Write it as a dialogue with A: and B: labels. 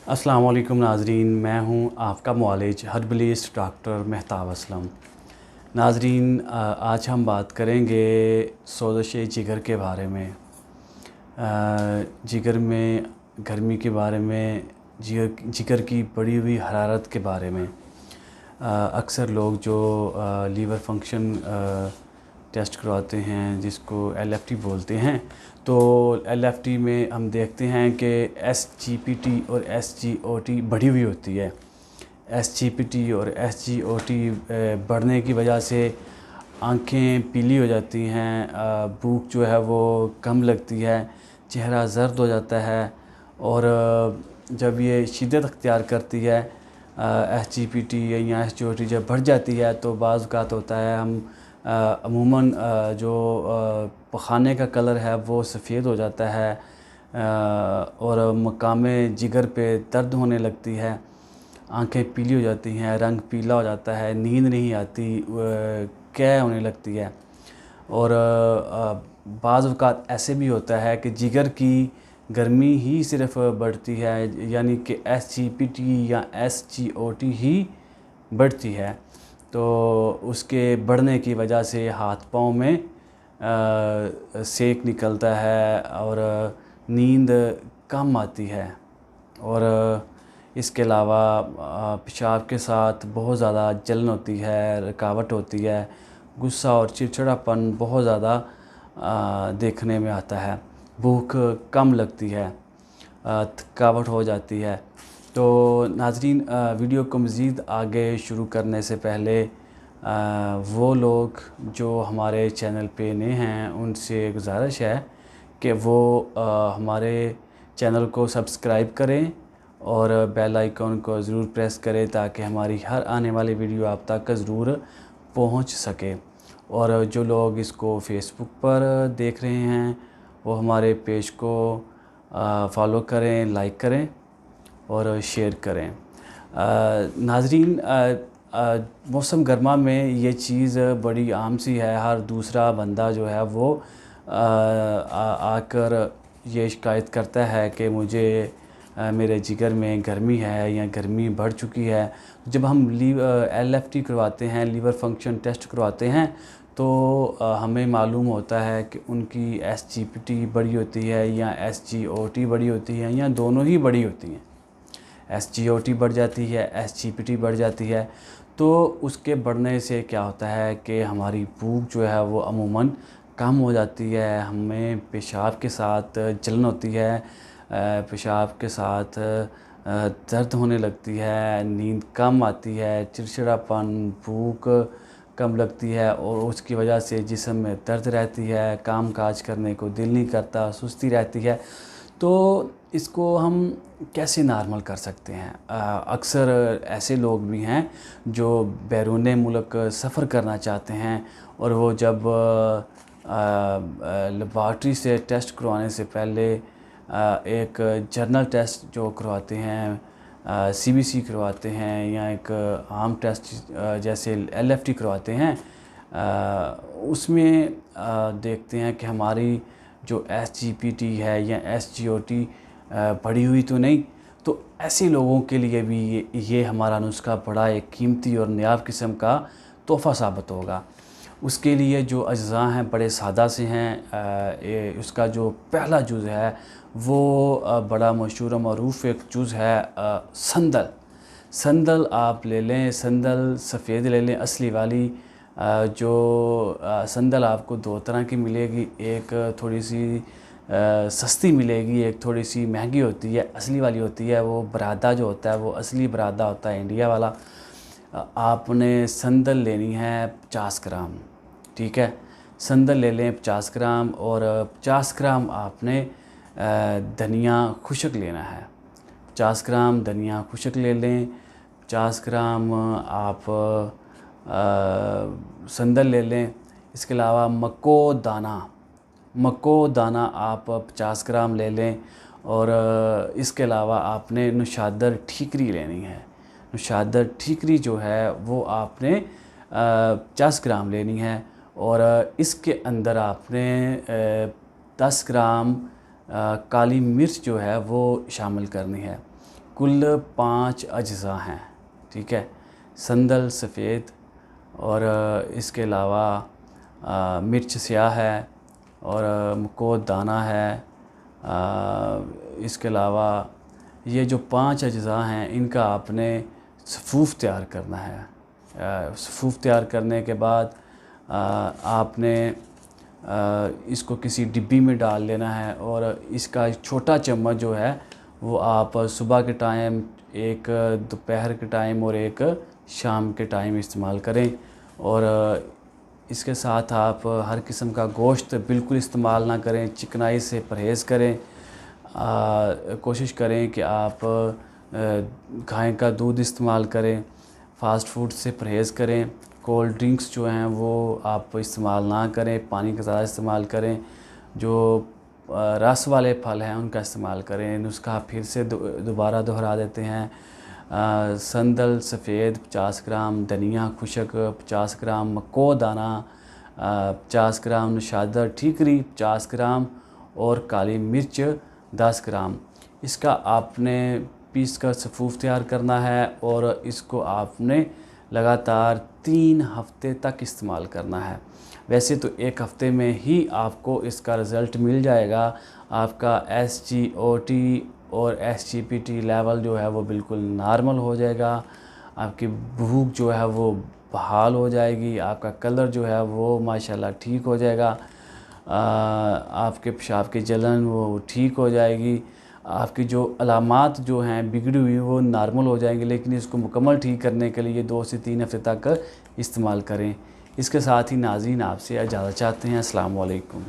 A: अस्सलाम वालेकुम नाज़रीन, मैं हूं आपका मुआलिज हर्बलिस्ट डॉक्टर मेहताब असलम। नाज़रीन, आज हम बात करेंगे सोज़श जिगर के बारे में। जिगर में गर्मी के बारे में, जिगर की बढ़ी हुई हरारत के बारे में। अक्सर लोग जो लीवर फंक्शन टेस्ट करवाते हैं, जिसको एलएफटी बोलते हैं, तो एलएफटी में हम देखते हैं कि एसजीपीटी और एसजीओटी बढ़ी हुई होती है। एसजीपीटी और एसजीओटी बढ़ने की वजह से आंखें पीली हो जाती हैं, भूख जो है वो कम लगती है, चेहरा जर्द हो जाता है। और जब ये शिद्दत अख्तियार करती है, एसजीपीटी या एसजीओटी जब बढ़ जाती है, तो बाज़ औक़ात होता है हम अमूमन जो पखाने का कलर है वो सफ़ेद हो जाता है, और मकामे जिगर पे दर्द होने लगती है, आंखें पीली हो जाती हैं, रंग पीला हो जाता है, नींद नहीं आती, कै होने लगती है। और बाज़ औक़ात ऐसे भी होता है कि जिगर की गर्मी ही सिर्फ़ बढ़ती है, यानी कि एसजीपीटी या एसजीओटी ही बढ़ती है, तो उसके बढ़ने की वजह से हाथ पाँव में सेक निकलता है और नींद कम आती है। और इसके अलावा पेशाब के साथ बहुत ज़्यादा जलन होती है, रुकावट होती है, गुस्सा और चिड़चिड़ापन बहुत ज़्यादा देखने में आता है, भूख कम लगती है, थकावट हो जाती है। तो नाज़रीन, वीडियो को मज़ीद आगे शुरू करने से पहले वो लोग जो हमारे चैनल पे नए हैं, उनसे गुजारिश है कि वो हमारे चैनल को सब्सक्राइब करें और बेल आइकन को ज़रूर प्रेस करें, ताकि हमारी हर आने वाली वीडियो आप तक ज़रूर पहुंच सके। और जो लोग इसको फेसबुक पर देख रहे हैं, वो हमारे पेज को फॉलो करें, लाइक करें और शेयर करें। नाज़रीन, मौसम गर्मा में ये चीज़ बड़ी आम सी है। हर दूसरा बंदा जो है वो आकर ये शिकायत करता है कि मुझे मेरे जिगर में गर्मी है या गर्मी बढ़ चुकी है। जब हम एलएफटी करवाते हैं, लीवर फंक्शन टेस्ट करवाते हैं, तो हमें मालूम होता है कि उनकी एसजीपीटी बड़ी होती है या एसजीओटी बड़ी होती है या दोनों ही बड़ी होती हैं। एसजीओटी बढ़ जाती है, एसजीपीटी बढ़ जाती है, तो उसके बढ़ने से क्या होता है कि हमारी भूख जो है वो अमूमन कम हो जाती है, हमें पेशाब के साथ जलन होती है, पेशाब के साथ दर्द होने लगती है, नींद कम आती है, चिड़चिड़ापन, भूख कम लगती है, और उसकी वजह से जिस्म में दर्द रहती है, काम काज करने को दिल नहीं करता, सुस्ती रहती है। तो इसको हम कैसे नॉर्मल कर सकते हैं? अक्सर ऐसे लोग भी हैं जो बैरून मुल्क सफ़र करना चाहते हैं, और वो जब लेबॉर्ट्री से टेस्ट करवाने से पहले एक जर्नल टेस्ट जो करवाते हैं, सीबीसी करवाते हैं, या एक आम टेस्ट जैसे एलएफटी करवाते हैं, उसमें देखते हैं कि हमारी जो एसजीपीटी है या एसजीओटी बढ़ी हुई तो नहीं। तो ऐसे लोगों के लिए भी ये हमारा नुस्खा बड़ा एक कीमती और नायाब किस्म का तोहफ़ा साबित होगा। उसके लिए जो अज्ज़ा हैं बड़े सादा से हैं। उसका जो पहला जुज़ है वो बड़ा मशहूर मरूफ़ एक जुज़ है, संदल। संदल आप ले लें, संदल सफ़ेद ले लें, असली वाली। जो संदल आपको दो तरह की मिलेगी, एक थोड़ी सी सस्ती मिलेगी, एक थोड़ी सी महंगी होती है। असली वाली होती है वो बरादा जो होता है, वो असली बरादा होता है, इंडिया वाला। आपने संदल लेनी है 50 ग्राम, ठीक है। संदल ले लें 50 ग्राम, और 50 ग्राम आपने धनिया खुशक लेना है। 50 ग्राम धनिया खुशक ले लें, 50 ग्राम आप संदल ले लें। इसके अलावा मक्को दाना आप 50 ग्राम ले लें, और इसके अलावा आपने नुशादर ठीकरी लेनी है। नुशादर ठीकरी जो है वो आपने 50 ग्राम लेनी है, और इसके अंदर आपने 10 ग्राम काली मिर्च जो है वो शामिल करनी है। कुल 5 अज्ज़ा हैं, ठीक है। संदल सफ़ेद और इसके अलावा मिर्च स्याह है और मकोद दाना है। इसके अलावा ये जो 5 अज्ज़ा हैं इनका आपने सफ़ूफ़ तैयार करना है। सफ़ूफ़ तैयार करने के बाद आपने इसको किसी डिब्बी में डाल लेना है और इसका छोटा चम्मच जो है वो आप सुबह के टाइम, एक दोपहर के टाइम और एक शाम के टाइम इस्तेमाल करें। और इसके साथ आप हर किस्म का गोश्त बिल्कुल इस्तेमाल ना करें, चिकनाई से परहेज़ करें। कोशिश करें कि आप गाय का दूध इस्तेमाल करें, फ़ास्ट फूड से परहेज़ करें, कोल्ड ड्रिंक्स जो हैं वो आप इस्तेमाल ना करें, पानी का ज़्यादा इस्तेमाल करें, जो रस वाले फल हैं उनका इस्तेमाल करें। नुस्खा फिर से दोबारा दोहरा देते हैं। संदल सफ़ेद 50 ग्राम, धनिया खुशक 50 ग्राम, मकोद दाना 50 ग्राम, नशादर ठीकरी 50 ग्राम और काली मिर्च 10 ग्राम। इसका आपने पीस कर सफ़ूफ़ तैयार करना है और इसको आपने लगातार 3 हफ़्ते तक इस्तेमाल करना है। वैसे तो 1 हफ़्ते में ही आपको इसका रिज़ल्ट मिल जाएगा। आपका SGOT और SGPT लेवल जो है वो बिल्कुल नॉर्मल हो जाएगा। आपकी भूख जो है वो बहाल हो जाएगी। आपका कलर जो है वो माशाल्लाह ठीक हो जाएगा। आपके पेशाब की जलन वो ठीक हो जाएगी। आपकी जो अलामात जो हैं बिगड़ी हुई वो नॉर्मल हो जाएंगे। लेकिन इसको मुकम्मल ठीक करने के लिए 2 से 3 हफ़्ते तक इस्तेमाल करें। इसके साथ ही नाज़रीन आपसे इजाज़त चाहते हैं। अस्सलाम वालेकुम।